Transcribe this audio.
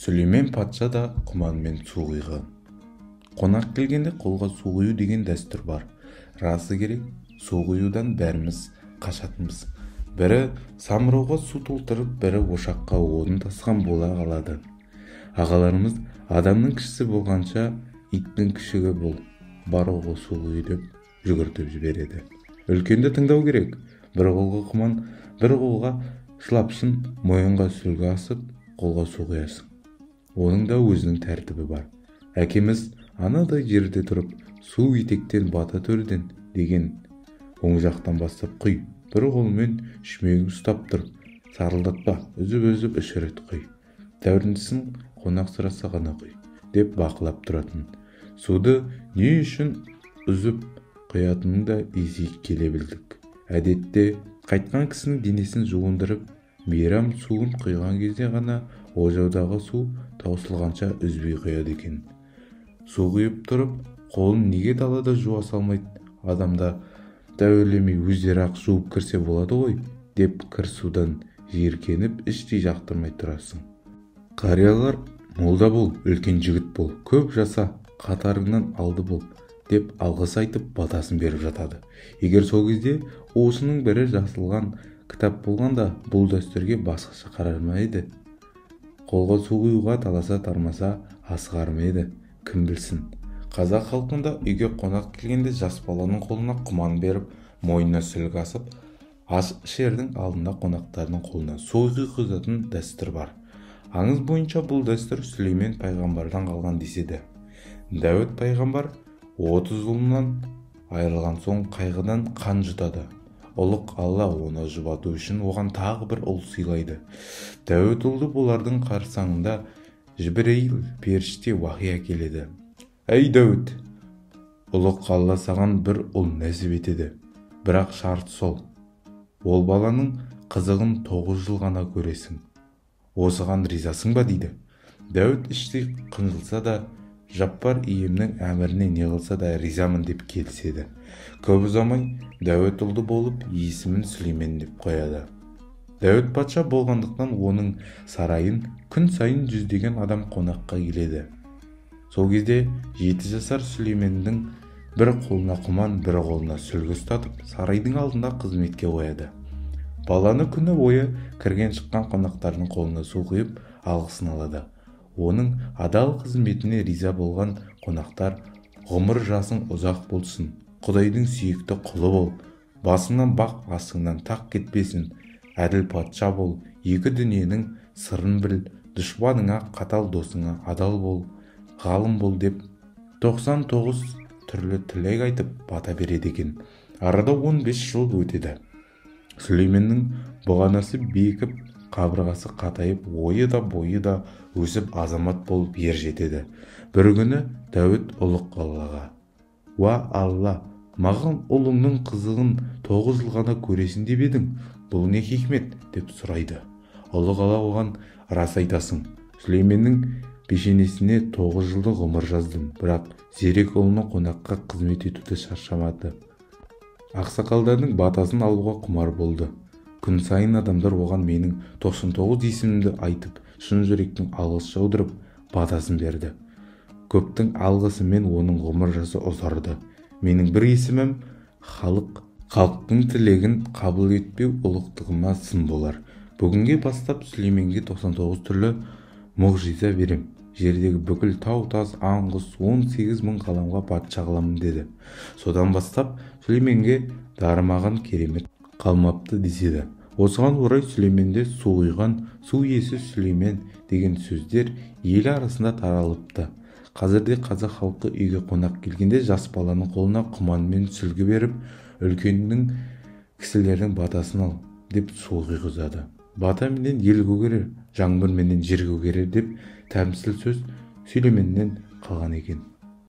Сүлеймен патша да құманмен су құйған. Қонақ келгенде қолға су құю деген дәстүр бар. Расы керек, су құюдан бәріміз қашатынбыз. Бірі самұрауға су толтырып, бірі ошаққа odын тасқан бола қалады. Ағаларымыз адамның кішісі болғанша иттің күшігі бол, бар оғы су құй деп жүгіртіп жібереді. Үлкенді тыңдау керек. Бір қолға құман, бір қолға шылапшын, мойынға сүлгі асып, қолға су құясың. Оның да өзінің тәртібі бар. Әкеміз анадай жерде тұрып, су етектен бата төрден деген оң жақтан бастап құй. Бір қолмен шүмегін ұстап тұр. Сарылдатпа, үзіп-үзіп 3 рет құй. Дәуріншісін қонақ сұраса ғана құй, деп бақылап тұратын. Суды не үшін үзіп құятынын да ези келе білдік. Әдетте қайтқан кісінің денесін жуындырып, мейрам суын құйған кезде ғана ожаудағы су таусылғанша үзбей құяды екен. Су құйып тұрып, қолын неге далада жуа салмайды? Адамда дәуірлемей өздері ақ жуып кірсе болады ғой, деп кір судан жиіркеніп, іштей жақтырмай тұрасың. Қариялар, молда бол, үлкен жігіт бол, көп жаса, қатарыңнан алды бол, деп алғыс айтып батасын беріп жатады. Егер сол кезде осының бірі жазылған кітап болғанда, бұл дәстүрге басқаша қарар ма еді? Қолға су құюға таласа тармаса асығар ма еді? Кім білсін. Қазақ халқында үйге қонақ келгенде жас баланың қолына құман беріп, мойнына сүлгі асып, ас ішердің алдында қонақтардың қолына су құйғызатын дәстүр бар. Аңыз бойынша бұл дәстүр Сүлеймен пайғамбардан қалған деседі. Дәуіт пайғамбар 30 ұлынан айырылған соң қайғыдан қан жұтады. Ұлық Алла оны жұбату үшін оған тағы бір ұл сыйлайды. Дәуіт ұлды болардың қарсаңында Жібірейіл періште уахи әкеледі. Әй Дәуіт, ұлық Алла саған бір ұл нәсіп етеді. Бірақ шарт сол. Ол баланың қызығын 9 жыл ғана көресің. Осыған ризасың ба дейді. Дәуіт іштей қынжылса да, Жаппар иемнің әміріне не қылса да ризамын деп келіседі. Көп ұзамай Дәуіт ұлды болып, есімін Сүлеймен деп қояды. Дәуіт патша болғандықтан оның сарайын күн сайын жүздеген адам қонаққа келеді. Сол кезде 7 жасар Сүлейменнің бір қолына құман, бір қолына сүлгі ұстатып, сарайдың алдында қызметке қояды. Баланы күні бойы кірген шыққан қонақтардың қолына су құйып, алғысын алады. Оның адал қызметіне риза болған қонақтар ғұмыр жасың ұзақ болсын, Құдайдың сүйікті құлы бол, басыңнан бақ, астыңнан тақ кетпесін, әділ патша бол, екі дүниенің сырын біл, дұшпаныңа қатал, досыңа адал бол, ғалым бол деп 99 түрлі тілек айтып бата береді екен. Арада 15 жыл өтеді. Сүлейменнің бұғанасы бекіп, қабырғасы қатайып, ойы да бойы да өсіп азамат болып ер жетеді. Бір күні Дәуіт ұлық Аллаға: «Уа Алла, маған ұлыңның қызығын 9 жыл ғана көресің деп едің, бұл не хикмет?» деп сұрайды. Ұлық Алла оған: «Рас айтасың, Сүлейменнің пешенесіне 9 жылдық ғұмыр жаздым, бірақ зерек ұлына қонаққа қызмет етуді шаршамады. Ақсақалдардың батасын алуға құмар болды. Күн сайын адамдар оған менің 99 есімімді айтып, шын жүректің алғыс жаудырып, батасын берді. Көптің алғысымен оның ғұмыр жасы ұзарды. Менің бір есімім халықтың тілегін қабыл етпеу ұлықтығыма сын болар. Бүгінге бастап Сүлейменге 99 түрлі мұғжиза берем. Жердегі бүкіл тау-тас, аңғыс 18 мың ғаламға патша қыламын» деді. Содан бастап Сүлейменге дарымаған керемет қалмапты деседі. Осыған орай Сүлейменде су құйған, су иесі Сүлеймен деген сөздер ел арасында таралыпты. Қазірде қазақ халқы үйге қонақ келгенде жас баланың қолына құман мен сүлгі беріп, үлкеннің кісілердің батасын ал деп су құйғызады. Бата менен ел көгерер, жаңбыр менен жер көгерер деп тәмсіл сөз Сүлейменнен қалған екен.